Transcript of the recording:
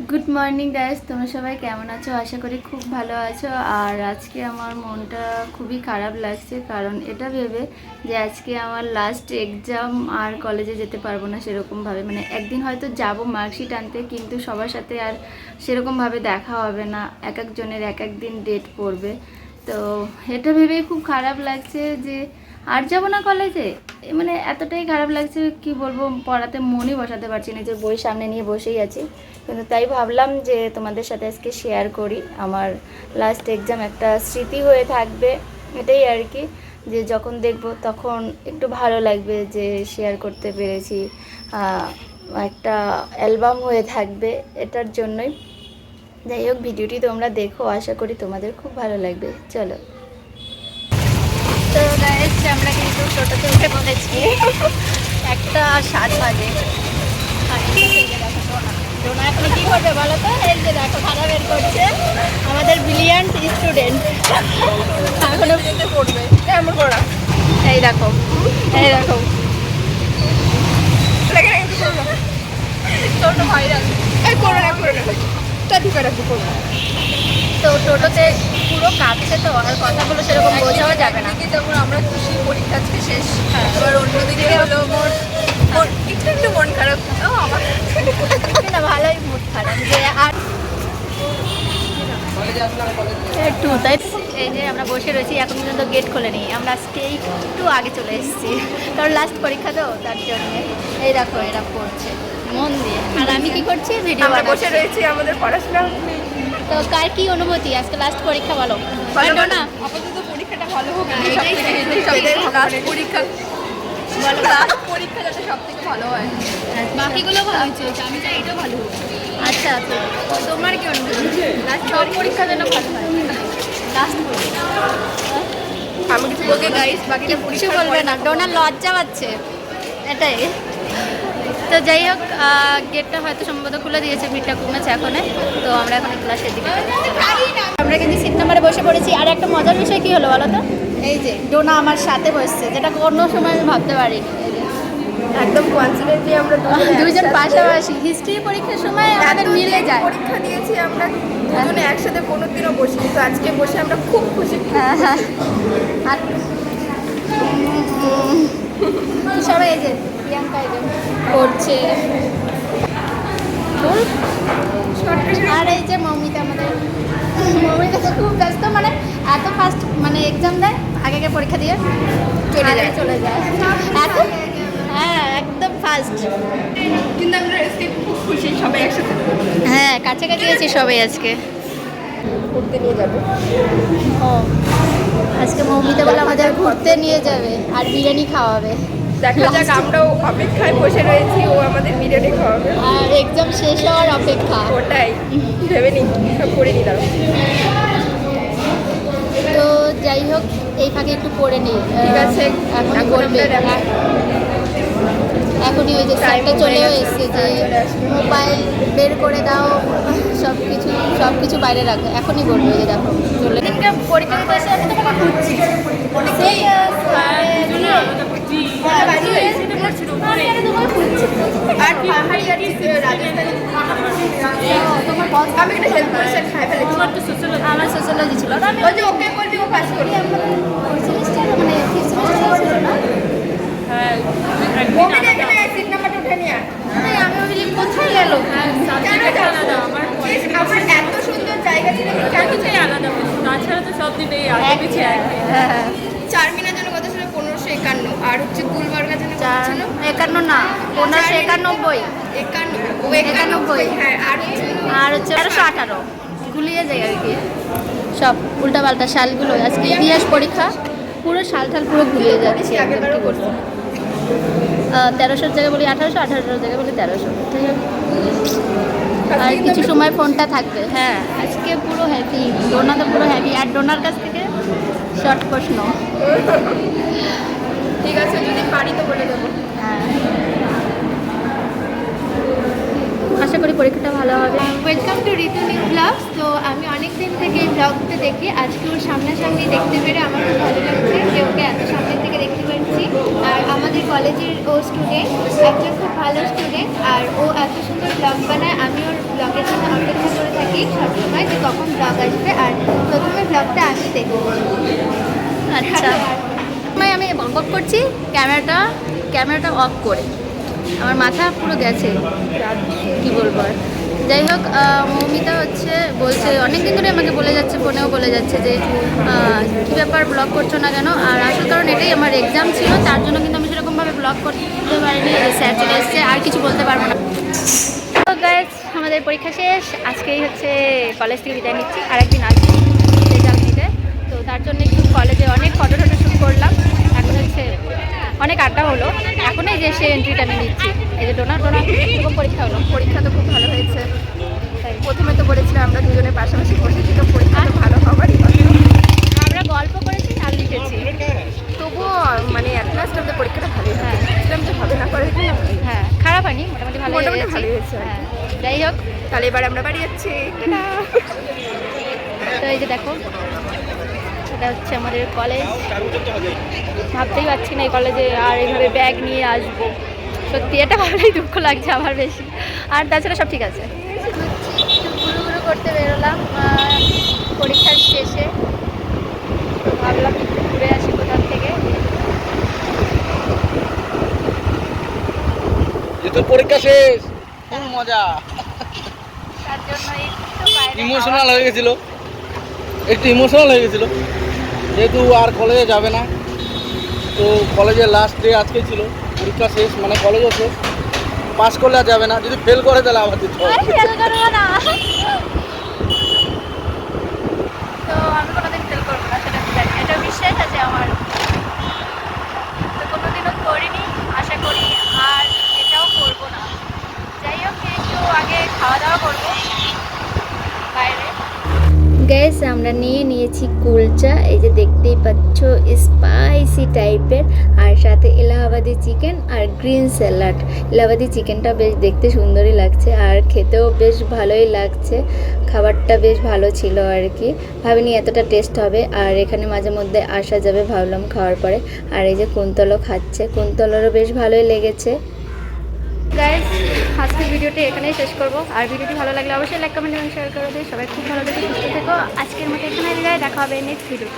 Good morning guys, তোমরা সবাই কেমন আছো? আশা করি খুব ভালো আছো। আর আজকে আমার মনটা খুবই খারাপ লাগছে, কারণ এটা ভেবে যে আজকে আমার লাস্ট এক্সাম, আর কলেজে যেতে পারবো না সেরকমভাবে। মানে একদিন হয়তো যাব মার্কশিট আনতে, কিন্তু সবার সাথে আর সেরকমভাবে দেখা হবে না, এক একজনের এক এক দিন ডেট পড়বে। তো এটা ভেবেই খুব খারাপ লাগছে যে আর যাবো না কলেজে। মানে এতটাই খারাপ লাগছে, কি বলবো, পড়াতে মনই বসাতে পারছি না, যে বই সামনে নিয়ে বসেই আছি। কিন্তু তাই ভাবলাম যে তোমাদের সাথে আজকে শেয়ার করি, আমার লাস্ট এক্সাম একটা স্মৃতি হয়ে থাকবে, এটাই আর কি। যে যখন দেখব তখন একটু ভালো লাগবে যে শেয়ার করতে পেরেছি, একটা অ্যালবাম হয়ে থাকবে, এটার জন্যই। যাই হোক, ভিডিওটি তোমরা দেখো, আশা করি তোমাদের খুব ভালো লাগবে। চলো। তো গাইস, আমরা কিন্তু টোটোতে উঠে পড়েছি, 1:07 বাজে। ডোনা এখন কি করবে বলো তো? এই যে দেখো, খাতা বের করছে আমাদের ব্রিলিয়ান্ট স্টুডেন্ট। এখনো পড়বে এমন করা। এই দেখো, এই দেখো, তো টোটোতে পুরো কাঁদছে, তো আর কথাগুলো সেরকম বোঝাও যাবে না। যেমন আমরা খুশি, পরীক্ষা আজকে শেষ, এবার অন্যদিকে হলো একটু একটু মন খারাপ। আমার না, ভালোই মুড খারাপ যে আর একটু তাই। এই যে আমরা বসে রয়েছি, এখন পর্যন্ত গেট খোলেনি, আমরা আজকে একটু আগে চলে এসেছি, কারণ লাস্ট পরীক্ষা তো, তার জন্য। এই দেখো, এরা পড়ছে মন দিয়ে, আর আমি কি করছি, ভিডিও আমরা বসে রয়েছি, আমাদের পড়াশোনা। তো কার কি অনুভূতি আজকে লাস্ট পরীক্ষা বলো? না, আপাতত পরীক্ষাটা ভালো হোক, লাস্ট পরীক্ষা, লাস্ট পরীক্ষা যাতে সব থেকে ভালো হয়। বাকিগুলো ভালো হয়েছে, আমি চাই এটা ভালো হোক। আচ্ছা আচ্ছা, তোমার কি অনুভূতি? লাস্ট সব পরীক্ষা যেন ভালো হয়, লাস্ট পরীক্ষা। আমি কিছু বলতে গাইস, বাকিটা কিছু পরীক্ষা বলবে না, ডোনার লজ্জা পাচ্ছে, এটাই। তো যাই হোক, গেটটা হয়তো সম্ভবত খুলে দিয়েছে, ভিড়টা কমেছে এখন। তো আমরা এখন ক্লাসের দিকে আমরা কিন্তু সিট নাম্বারে বসে পড়েছি। আর একটা মজার বিষয় কি হলো বলো তো? এই যে ডোনা আমার সাথে বসছে, যেটা কোনো সময় আমি ভাবতে পারিনি। একদম কনফিডেন্টলি আমরা দুইজন পাশাপাশি হিস্ট্রি পরীক্ষার সময় আমাদের মিলে যায়। পরীক্ষা দিয়েছি আমরা দুজনে একসাথে, কোনোদিনও বসি, কিন্তু আজকে বসে আমরা খুব খুশি। হ্যাঁ হ্যাঁ। আর সবাই এই যে প্রিয়াঙ্কা এই যে করছে, আর এই যে মৌমিতা, আমাদের মৌমিতা তো খুব ব্যস্ত, মানে এত ফাস্ট, মানে এক্সাম দেয় আগে আগে পরীক্ষা দিয়ে চলে যায় এত। হ্যাঁ, একদম ফাস্ট। কিন্তু আমরা আজকে খুব খুশি, সবাই একসাথে। হ্যাঁ, কাছাকাছি আছি সবাই আজকে। ঘুরতে নিয়ে যাবো। ও, আজকে মৌমিতা বলে আমাদের ঘুরতে নিয়ে যাবে আর বিরিয়ানি খাওয়াবে। দেখা যাক, আমরাও অপেক্ষায় বসে রয়েছি, ও আমাদের বিরিয়ানি খাওয়াবে। আর এক্সাম শেষ হওয়ার অপেক্ষা। ওটাই ভেবে নি, সব করে নিলাম। তো যাই হোক, এই ফাঁকে একটু পড়ে নিই, ঠিক আছে। এখন বলবে, এখনই ওই যে স্যারটা চলেও এসছে যে মোবাইল বের করে দাও, সব কিছু বাইরে রাখো, এখনই বলবে। ওই যে দেখো চলে পরীক্ষা দিতে এসে আমি তোমাকে খুঁজছি। আর পাহাড়ি আর রাজস্থানি তোমার বস আমি একটা হেল্প করেছে, খাই ফেলেছি। আমার সোশ্যোলজি ছিল না, ওই যে ওকে করবি, ও পাস করবি। মানে ফিফথ সেমিস্টার ছিল না। ওকে দেখে না, সিট নাম্বারটা উঠে নিয়ে আয়। আমি ভাবলি কোথায় গেল, কেন যাচ্ছ? আমার এত সুন্দর জায়গা ছিল, কেন আলাদা, তাছাড়া তো সব দিনেই আগে পিছিয়ে একই। হ্যাঁ, চারমিনার জন্য কত ছিল? 1551। আর হচ্ছে গুলবার্গার জন্য কত ছিল? 51 না, 1591। 91। হ্যাঁ, আর হচ্ছে 1318, গুলিয়ে যায় আর কি, সব উল্টাপাল্টা সালগুলো। আজকে ইতিহাস পরীক্ষা, পুরো সাল ঠাল পুরো গুলিয়ে যাচ্ছে। আগেরবারও করছি। 1300 জায়গায় বলি 1800, 1800 জায়গায় বলি 1300। ঠিক আছে, আর কিছু সময় ফোনটা থাকবে। হ্যাঁ, আজকে পুরো হ্যাপি, ডোনা তো পুরো হ্যাপি। আর ডোনার কাছ থেকে শর্ট প্রশ্ন। ঠিক আছে, যদি পারি তো বলে দেবো। হ্যাঁ, আশা করি পরীক্ষাটা ভালো হবে। Welcome to Ritu new blogs. তো আমি অনেক দিন থেকে এই ব্লগটা দেখি, আজকে ওর সামনাসামনি দেখতে পেরে আমার খুব ভালো লাগছে যে ওকে এত সামনের থেকে দেখতে পাচ্ছি। আর আমাদের কলেজের ও স্টুডেন্ট, একটা খুব ভালো স্টুডেন্ট, আর ও এত সুন্দর ব্লগ বানায়, আমি ওর ব্লগের জন্য অপেক্ষা করে থাকি সবসময় যে কখন ব্লগ আসবে, আর প্রথমে ব্লগটা আমি দেখবো। আচ্ছা, আমি বক করছি ক্যামেরাটা অফ করে, আমার মাথা পুরো গেছে, কি বলবো আর। যাই হোক, মৌমিতা হচ্ছে বলছে অনেকদিন ধরে আমাকে বলে যাচ্ছে, ফোনেও বলে যাচ্ছে যে কী ব্যাপার ব্লগ করছো না কেন। আর আসল কারণ এটাই, আমার এক্সাম ছিল, তার জন্য কিন্তু আমি সেরকমভাবে ব্লগ করতে পারিনি। স্যার চলে এসছে, আর কিছু বলতে পারবো না। তো গাইজ, আমাদের পরীক্ষা শেষ, আজকেই হচ্ছে কলেজ থেকে বিদায় নিচ্ছি, আর একদিন আসছি রেজাল্ট দিতে। তো তার জন্য একটু কলেজে অনেক ফটো শ্যুট করলাম, এখন হচ্ছে অনেক আড্ডা হলো, এখনই যে সে এন্ট্রিটা আমি নিচ্ছি। এই যে ডোনা এরকম পরীক্ষা হলো। পরীক্ষা তো খুব ভালো হয়েছে। প্রথমে তো বলেছিলাম আমরা দুজনের পাশাপাশি বসেছি, তো পরীক্ষা তো ভালো হবারই কথা। আমরা গল্প করেছি আর লিখেছি, তবুও মানে অ্যাট লাস্ট আমাদের পরীক্ষাটা ভালোই হয়। ভাবছিলাম যে হবে না করে দিলাম। হ্যাঁ খারাপ হয়নি, মোটামুটি মোটামুটি ভালো ভালোই হয়েছে। হ্যাঁ, যাই হোক, তাহলে এবার আমরা বাড়ি যাচ্ছি। তো এই যে দেখো, এটা হচ্ছে আমাদের কলেজ। ভাবতেই পারছি না এই কলেজে আর এইভাবে ব্যাগ নিয়ে আসবো, সত্যি এটা ভাবলেই দুঃখ লাগছে আমার বেশি, আর তাছাড়া সব ঠিক আছে। একটু ঘুরু করতে বেরোলাম পরীক্ষার শেষে, ভাবলাম একটু ঘুরে আসি কোথাও থেকে। তোর পরীক্ষা শেষ, খুব মজা, তার জন্য একটু বাইরে ইমোশনাল হয়ে গেছিল, একটু ইমোশনাল হয়ে গেছিল, যেহেতু আর কলেজে যাবে না। তো কলেজের লাস্ট ডে আজকে ছিল, পরীক্ষা শেষ মানে কলেজও শেষ, পাস করলে আর যাবে না, যদি ফেল করে তাহলে আবার দিতে হবে। ফেল করবো না, তো আমি কোনোদিন ফেল করবো না, সেটা আমি জানি, এটা বিশ্বাস আছে আমার। তো কোনোদিনও করিনি, আশা করি আর এটাও করবো না। যাই হোক, একটু আগে খাওয়া দাওয়া করবো বাইরে। গ্যাস আমরা নিয়েছি কুলচা, এই যে দেখতেই পাচ্ছ, স্পাইসি টাইপের, আর সাথে এলাহাবাদি চিকেন আর গ্রিন স্যালাড। এলাহাবাদি চিকেনটা বেশ দেখতে সুন্দরই লাগছে, আর খেতেও বেশ ভালোই লাগছে, খাবারটা বেশ ভালো ছিল আর কি, ভাবিনি এতটা টেস্ট হবে। আর এখানে মাঝে মধ্যে আসা যাবে ভাবলাম খাওয়ার পরে। আর এই যে কুন্তলও খাচ্ছে, কুন্তলেরও বেশ ভালোই লেগেছে। গাইজ, আজকের ভিডিওটি এখানেই শেষ করব, আর ভিডিওটি ভালো লাগলে অবশ্যই লাইক কমেন্ট এবং শেয়ার করে দিই। সবাই খুব ভালো থেকে সুস্থ থেকো। আজকের মতো এখানে বিদায়, দেখা হবে নেক্সট ভিডিও।